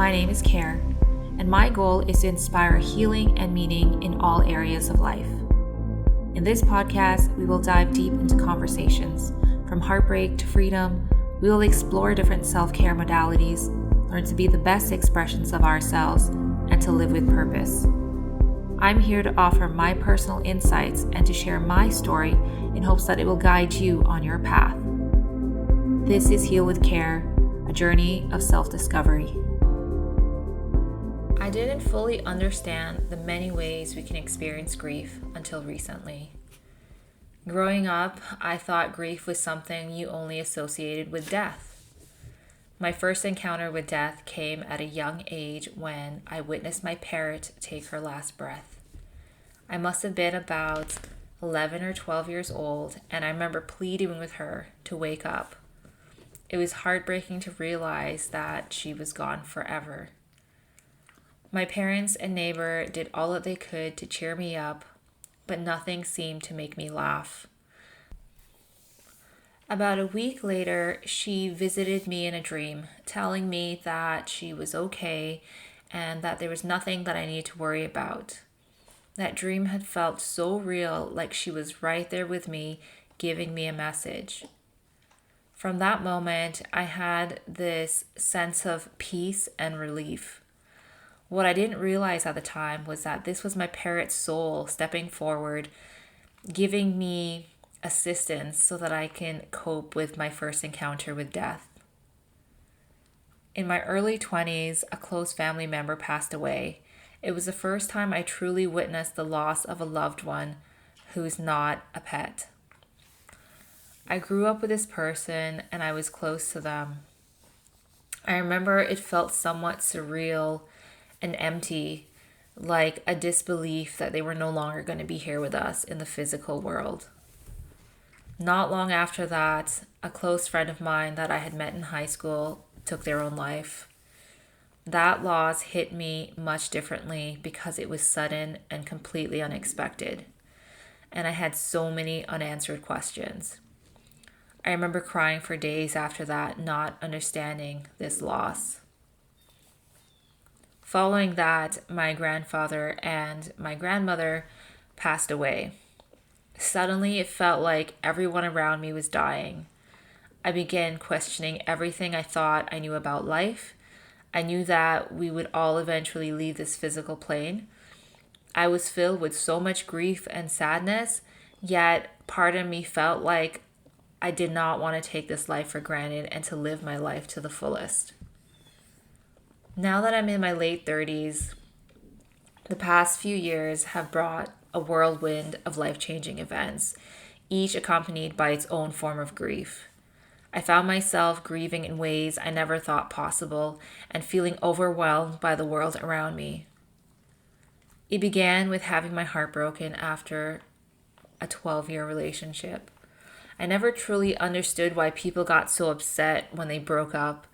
My name is Kerrie, and my goal is to inspire healing and meaning in all areas of life. In this podcast, we will dive deep into conversations. From heartbreak to freedom, we will explore different self-care modalities, learn to be the best expressions of ourselves, and to live with purpose. I'm here to offer my personal insights and to share my story in hopes that it will guide you on your path. This is Heal with Care, a journey of self-discovery. I didn't fully understand the many ways we can experience grief until recently. Growing up, I thought grief was something you only associated with death. My first encounter with death came at a young age when I witnessed my parrot take her last breath. I must have been about 11 or 12 years old, and I remember pleading with her to wake up. It was heartbreaking to realize that she was gone forever. My parents and neighbor did all that they could to cheer me up, but nothing seemed to make me laugh. About a week later, she visited me in a dream, telling me that she was okay and that there was nothing that I needed to worry about. That dream had felt so real, like she was right there with me, giving me a message. From that moment, I had this sense of peace and relief. What I didn't realize at the time was that this was my parrot's soul stepping forward, giving me assistance so that I can cope with my first encounter with death. In my early 20s, a close family member passed away. It was the first time I truly witnessed the loss of a loved one who's not a pet. I grew up with this person and I was close to them. I remember it felt somewhat surreal and empty, like a disbelief that they were no longer going to be here with us in the physical world. Not long after that, a close friend of mine that I had met in high school took their own life. That loss hit me much differently because it was sudden and completely unexpected, and I had so many unanswered questions. I remember crying for days after that, not understanding this loss. Following that, my grandfather and my grandmother passed away. Suddenly, it felt like everyone around me was dying. I began questioning everything I thought I knew about life. I knew that we would all eventually leave this physical plane. I was filled with so much grief and sadness, yet part of me felt like I did not want to take this life for granted and to live my life to the fullest. Now that I'm in my late 30s, the past few years have brought a whirlwind of life-changing events, each accompanied by its own form of grief. I found myself grieving in ways I never thought possible and feeling overwhelmed by the world around me. It began with having my heart broken after a 12-year relationship. I never truly understood why people got so upset when they broke up.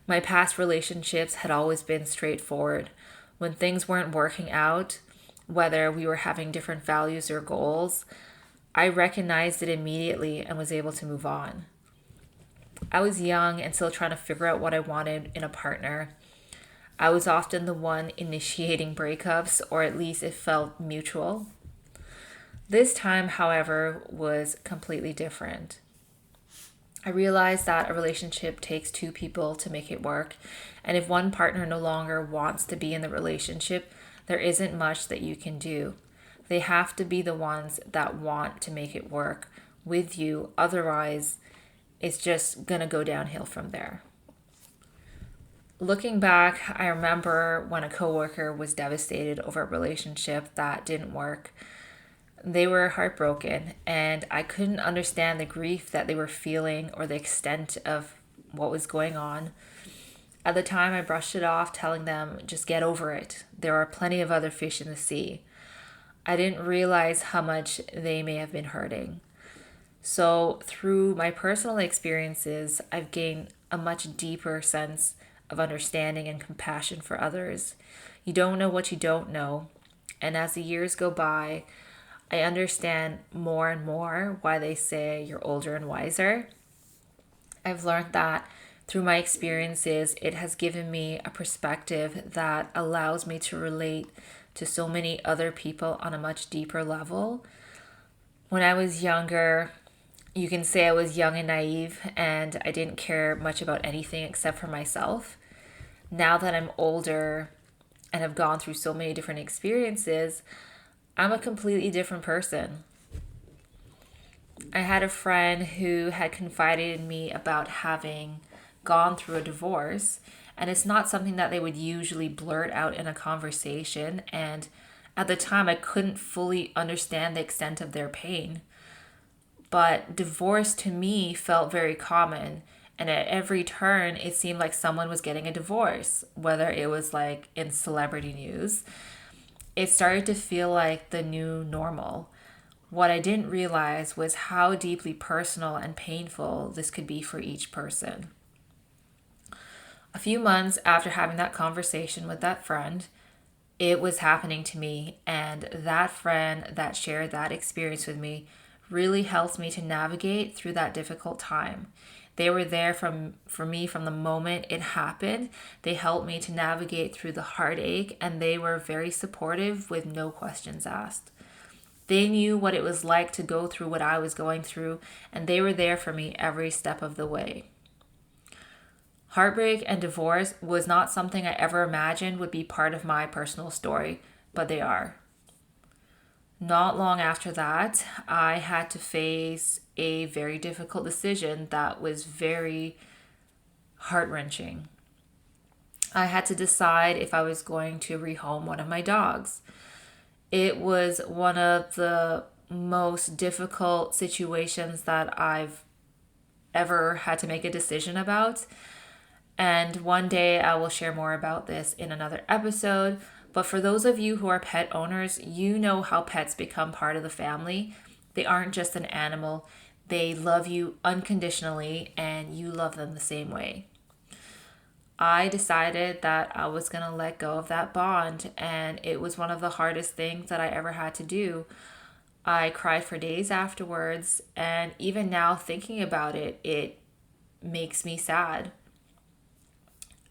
My past relationships had always been straightforward. When things weren't working out, whether we were having different values or goals, I recognized it immediately and was able to move on. I was young and still trying to figure out what I wanted in a partner. I was often the one initiating breakups, or at least it felt mutual. This time, however, was completely different. I realized that a relationship takes two people to make it work, and if one partner no longer wants to be in the relationship, there isn't much that you can do. They have to be the ones that want to make it work with you, otherwise it's just gonna go downhill from there. Looking back, I remember when a coworker was devastated over a relationship that didn't work. They were heartbroken, and I couldn't understand the grief that they were feeling or the extent of what was going on. At the time, I brushed it off, telling them, just get over it. There are plenty of other fish in the sea. I didn't realize how much they may have been hurting. So through my personal experiences, I've gained a much deeper sense of understanding and compassion for others. You don't know what you don't know. And as the years go by, I understand more and more why they say you're older and wiser. I've learned that Through my experiences, it has given me a perspective that allows me to relate to so many other people on a much deeper level. When I was younger, you can say I was young and naive, and I didn't care much about anything except for myself. Now that I'm older and have gone through so many different experiences, I'm a completely different person. I had a friend who had confided in me about having gone through a divorce, and it's not something that they would usually blurt out in a conversation. And at the time, I couldn't fully understand the extent of their pain. But divorce to me felt very common. And at every turn, it seemed like someone was getting a divorce, whether it was like in celebrity news. It started to feel like the new normal. What I didn't realize was how deeply personal and painful this could be for each person. A few months after having that conversation with that friend, it was happening to me, and that friend that shared that experience with me really helped me to navigate through that difficult time. They were there for me from the moment it happened. They helped me to navigate through the heartache, and they were very supportive with no questions asked. They knew what it was like to go through what I was going through, and they were there for me every step of the way. Heartbreak and divorce was not something I ever imagined would be part of my personal story, but they are. Not long after that, I had to face a very difficult decision that was very heart-wrenching. I had to decide if I was going to rehome one of my dogs. It was one of the most difficult situations that I've ever had to make a decision about. And one day I will share more about this in another episode. But for those of you who are pet owners, you know how pets become part of the family. They aren't just an animal, they love you unconditionally, and you love them the same way. I decided that I was going to let go of that bond, and it was one of the hardest things that I ever had to do. I cried for days afterwards, and even now thinking about it, it makes me sad.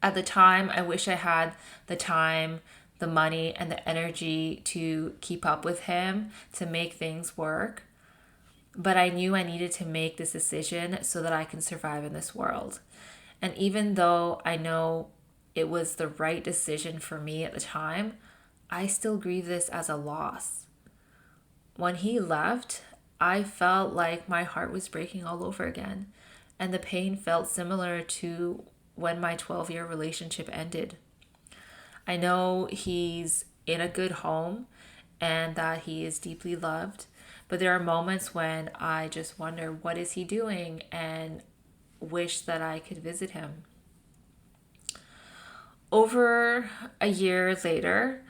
At the time, I wish I had the time, the money, and the energy to keep up with him, to make things work. But I knew I needed to make this decision so that I can survive in this world. And even though I know it was the right decision for me at the time, I still grieve this as a loss. When he left, I felt like my heart was breaking all over again. And the pain felt similar to when my 12-year relationship ended. I know he's in a good home and that he is deeply loved, but there are moments when I just wonder, what is he doing, and wish that I could visit him. Over a year later,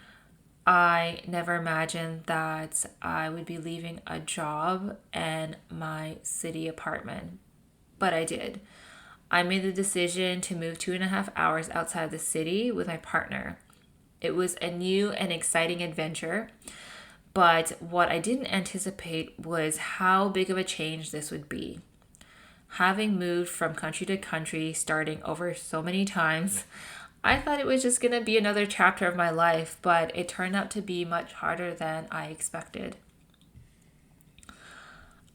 I never imagined that I would be leaving a job and my city apartment, but I did. I made the decision to move 2.5 hours outside the city with my partner. It was a new and exciting adventure, but what I didn't anticipate was how big of a change this would be. Having moved from country to country, starting over so many times, I thought it was just going to be another chapter of my life, but it turned out to be much harder than I expected.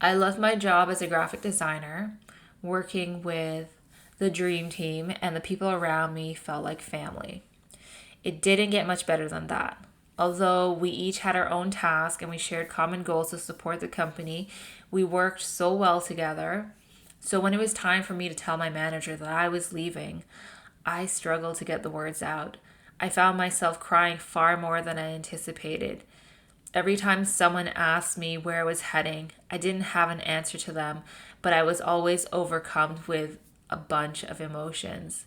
I loved my job as a graphic designer, working with the dream team, and the people around me felt like family. It didn't get much better than that. Although we each had our own task and we shared common goals to support the company, we worked so well together. So when it was time for me to tell my manager that I was leaving, I struggled to get the words out. I found myself crying far more than I anticipated. Every time someone asked me where I was heading, I didn't have an answer to them, but I was always overcome with a bunch of emotions.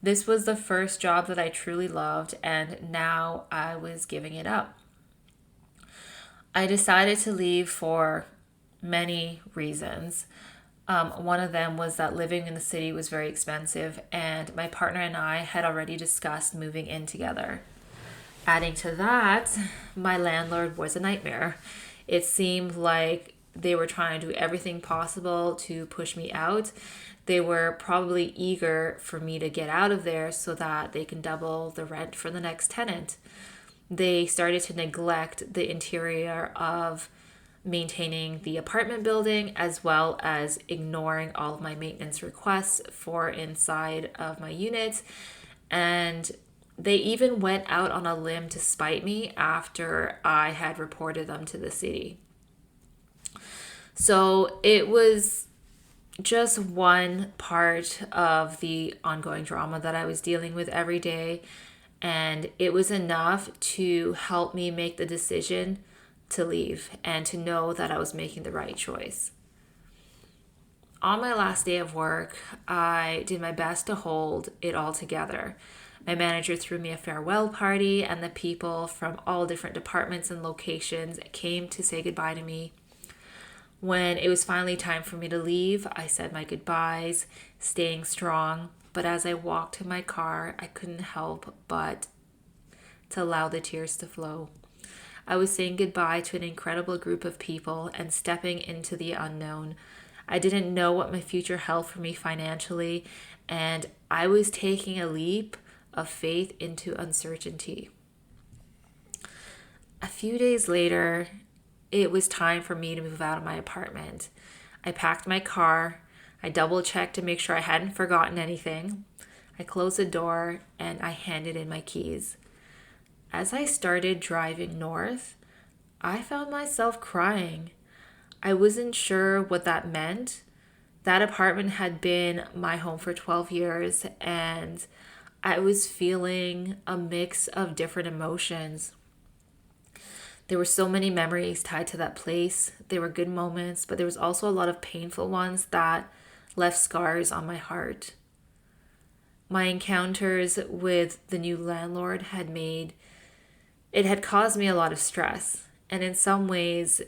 This was the first job that I truly loved, and now I was giving it up. I decided to leave for many reasons. One of them was that living in the city was very expensive, and my partner and I had already discussed moving in together. Adding to that, my landlord was a nightmare. It seemed like they were trying to do everything possible to push me out. They were probably eager for me to get out of there so that they can double the rent for the next tenant. They started to neglect the interior of maintaining the apartment building, as well as ignoring all of my maintenance requests for inside of my unit. And they even went out on a limb to spite me after I had reported them to the city. So it was just one part of the ongoing drama that I was dealing with every day. And it was enough to help me make the decision to leave and to know that I was making the right choice. On my last day of work, I did my best to hold it all together. My manager threw me a farewell party, and the people from all different departments and locations came to say goodbye to me. When it was finally time for me to leave, I said my goodbyes, staying strong. But as I walked to my car, I couldn't help but to allow the tears to flow. I was saying goodbye to an incredible group of people and stepping into the unknown. I didn't know what my future held for me financially, and I was taking a leap of faith into uncertainty. A few days later, it was time for me to move out of my apartment. I packed my car. I double checked to make sure I hadn't forgotten anything. I closed the door and I handed in my keys. As I started driving north, I found myself crying. I wasn't sure what that meant. That apartment had been my home for 12 years, and I was feeling a mix of different emotions. There were so many memories tied to that place. There were good moments, but there was also a lot of painful ones that left scars on my heart. My encounters with the new landlord had caused me a lot of stress. And in some ways,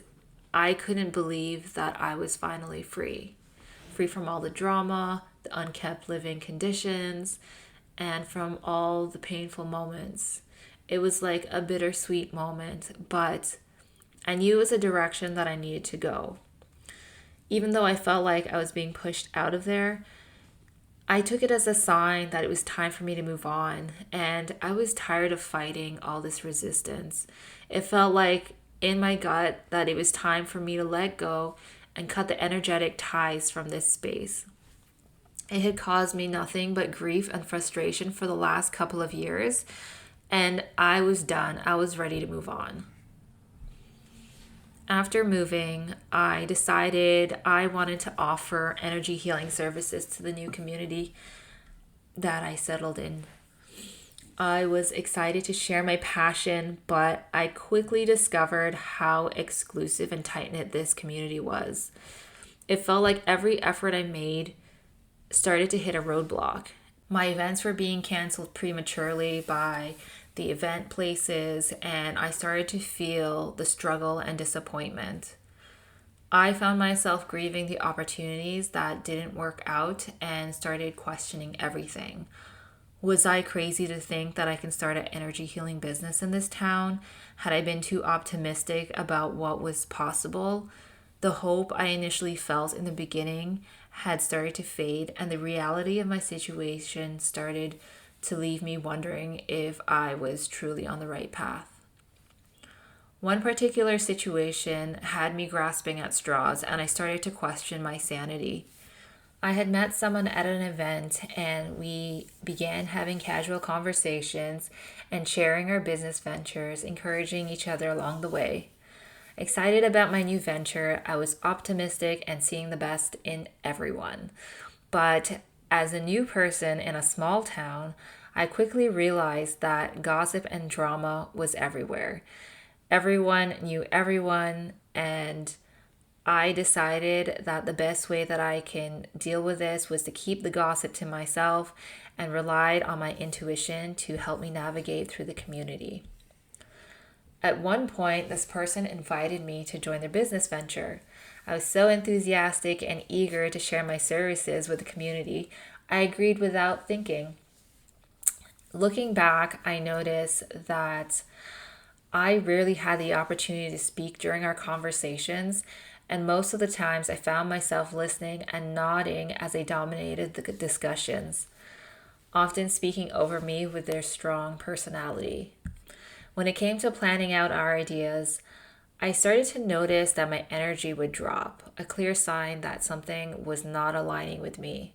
I couldn't believe that I was finally free. Free from all the drama, the unkept living conditions, and from all the painful moments. It was like a bittersweet moment, but I knew it was a direction that I needed to go. Even though I felt like I was being pushed out of there, I took it as a sign that it was time for me to move on, and I was tired of fighting all this resistance. It felt like in my gut that it was time for me to let go and cut the energetic ties from this space. It had caused me nothing but grief and frustration for the last couple of years, and I was done. I was ready to move on. After moving, I decided I wanted to offer energy healing services to the new community that I settled in. I was excited to share my passion, but I quickly discovered how exclusive and tight-knit this community was. It felt like every effort I made started to hit a roadblock. My events were being canceled prematurely by the event places, and I started to feel the struggle and disappointment. I found myself grieving the opportunities that didn't work out and started questioning everything. Was I crazy to think that I can start an energy healing business in this town? Had I been too optimistic about what was possible? The hope I initially felt in the beginning had started to fade, and the reality of my situation started to leave me wondering if I was truly on the right path. One particular situation had me grasping at straws, and I started to question my sanity. I had met someone at an event, and we began having casual conversations and sharing our business ventures, encouraging each other along the way. Excited about my new venture, I was optimistic and seeing the best in everyone. But as a new person in a small town, I quickly realized that gossip and drama was everywhere. Everyone knew everyone, and I decided that the best way that I can deal with this was to keep the gossip to myself and relied on my intuition to help me navigate through the community. At one point, this person invited me to join their business venture. I was so enthusiastic and eager to share my services with the community, I agreed without thinking. Looking back, I noticed that I rarely had the opportunity to speak during our conversations, and most of the times I found myself listening and nodding as they dominated the discussions, often speaking over me with their strong personality. When it came to planning out our ideas, I started to notice that my energy would drop, a clear sign that something was not aligning with me.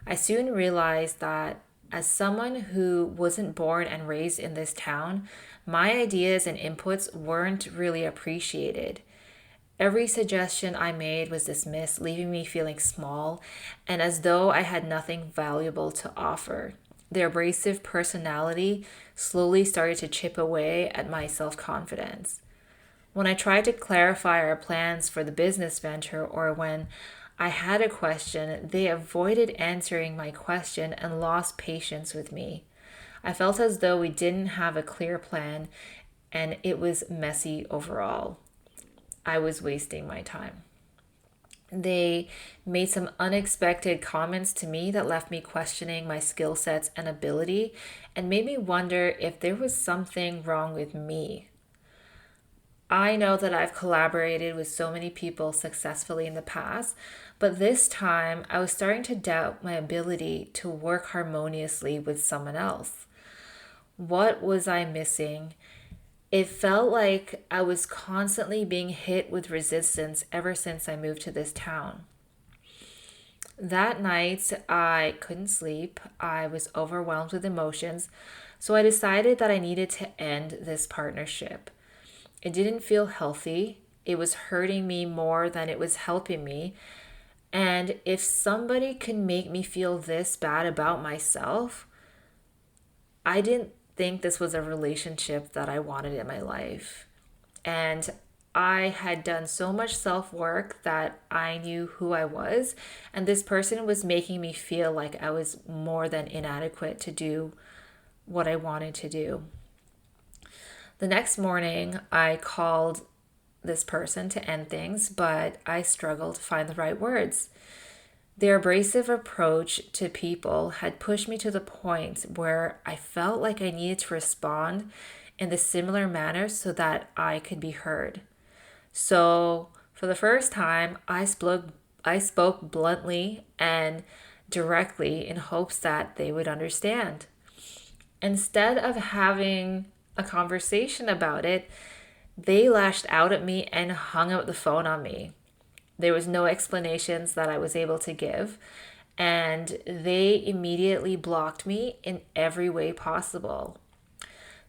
I soon realized that as someone who wasn't born and raised in this town, my ideas and inputs weren't really appreciated. Every suggestion I made was dismissed, leaving me feeling small and as though I had nothing valuable to offer. Their abrasive personality slowly started to chip away at my self confidence. When I tried to clarify our plans for the business venture or when I had a question, they avoided answering my question and lost patience with me. I felt as though we didn't have a clear plan and it was messy overall. I was wasting my time. They made some unexpected comments to me that left me questioning my skill sets and ability and made me wonder if there was something wrong with me. I know that I've collaborated with so many people successfully in the past, but this time I was starting to doubt my ability to work harmoniously with someone else. What was I missing? It felt like I was constantly being hit with resistance ever since I moved to this town. That night, I couldn't sleep. I was overwhelmed with emotions, so I decided that I needed to end this partnership. It didn't feel healthy. It was hurting me more than it was helping me. And if somebody could make me feel this bad about myself, I didn't think this was a relationship that I wanted in my life. And I had done so much self work that I knew who I was. And this person was making me feel like I was more than inadequate to do what I wanted to do. The next morning, I called this person to end things, but I struggled to find the right words. Their abrasive approach to people had pushed me to the point where I felt like I needed to respond in the similar manner so that I could be heard. So, for the first time, I spoke bluntly and directly in hopes that they would understand. Instead of having a conversation about it, they lashed out at me and hung up the phone on me. There was no explanations that I was able to give, and they immediately blocked me in every way possible.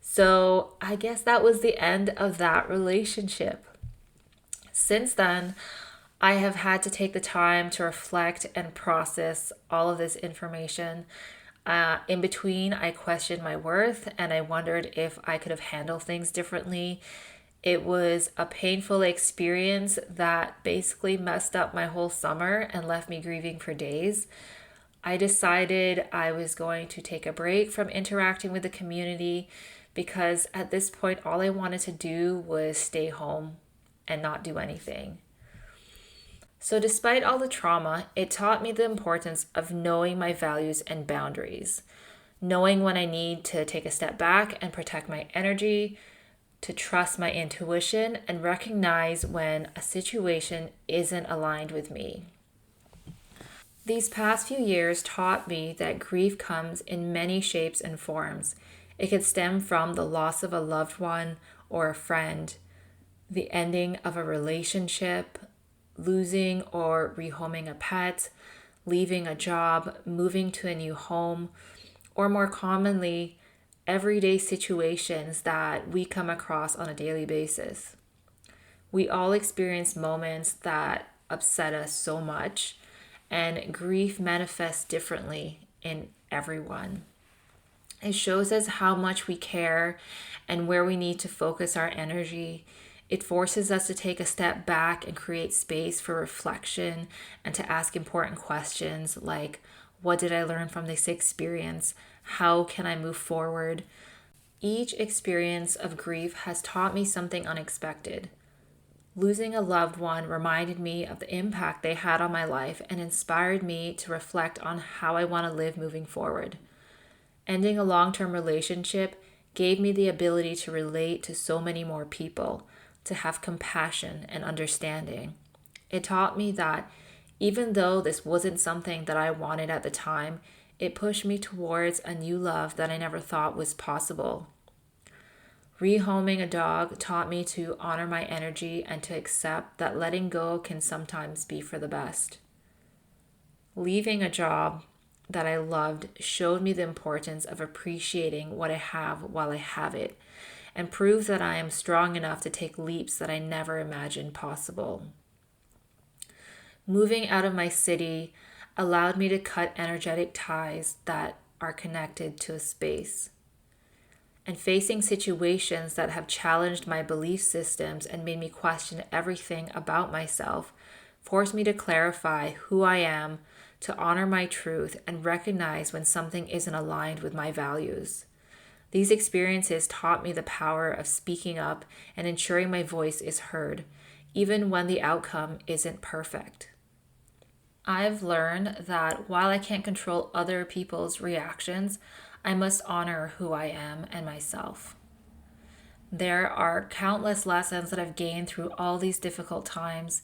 So I guess that was the end of that relationship. Since then, I have had to take the time to reflect and process all of this information. In between, I questioned my worth and I wondered if I could have handled things differently. It was a painful experience that basically messed up my whole summer and left me grieving for days. I decided I was going to take a break from interacting with the community because at this point, all I wanted to do was stay home and not do anything. So, despite all the trauma, it taught me the importance of knowing my values and boundaries, knowing when I need to take a step back and protect my energy, to trust my intuition, and recognize when a situation isn't aligned with me. These past few years taught me that grief comes in many shapes and forms. It could stem from the loss of a loved one or a friend, the ending of a relationship, losing or rehoming a pet, leaving a job, moving to a new home, or more commonly, everyday situations that we come across on a daily basis. We all experience moments that upset us so much, and grief manifests differently in everyone. It shows us how much we care and where we need to focus our energy. It forces us to take a step back and create space for reflection and to ask important questions like, what did I learn from this experience? How can I move forward? Each experience of grief has taught me something unexpected. Losing a loved one reminded me of the impact they had on my life and inspired me to reflect on how I want to live moving forward. Ending a long-term relationship gave me the ability to relate to so many more people, to have compassion and understanding. It taught me that even though this wasn't something that I wanted at the time, it pushed me towards a new love that I never thought was possible. Rehoming a dog taught me to honor my energy and to accept that letting go can sometimes be for the best. Leaving a job that I loved showed me the importance of appreciating what I have while I have it, and proved that I am strong enough to take leaps that I never imagined possible. Moving out of my city allowed me to cut energetic ties that are connected to a space. And facing situations that have challenged my belief systems and made me question everything about myself forced me to clarify who I am, to honor my truth, and recognize when something isn't aligned with my values. These experiences taught me the power of speaking up and ensuring my voice is heard, even when the outcome isn't perfect. I've learned that while I can't control other people's reactions, I must honor who I am and myself. There are countless lessons that I've gained through all these difficult times.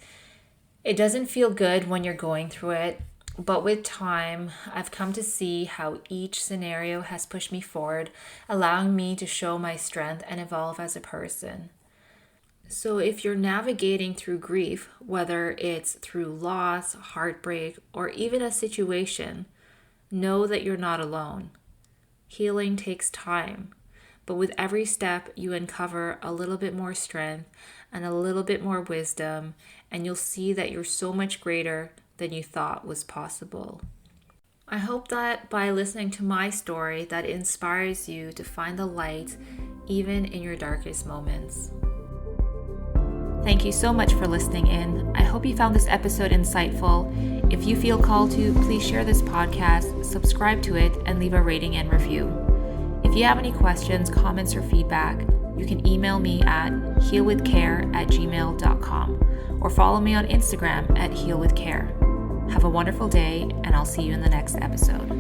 It doesn't feel good when you're going through it, but with time, I've come to see how each scenario has pushed me forward, allowing me to show my strength and evolve as a person. So if you're navigating through grief, whether it's through loss, heartbreak, or even a situation, know that you're not alone. Healing takes time, but with every step you uncover a little bit more strength and a little bit more wisdom, and you'll see that you're so much greater than you thought was possible. I hope that by listening to my story, that inspires you to find the light even in your darkest moments. Thank you so much for listening in. I hope you found this episode insightful. If you feel called to, please share this podcast, subscribe to it, and leave a rating and review. If you have any questions, comments, or feedback, you can email me at healwithcare@gmail.com or follow me on Instagram at healwithcare. Have a wonderful day, and I'll see you in the next episode.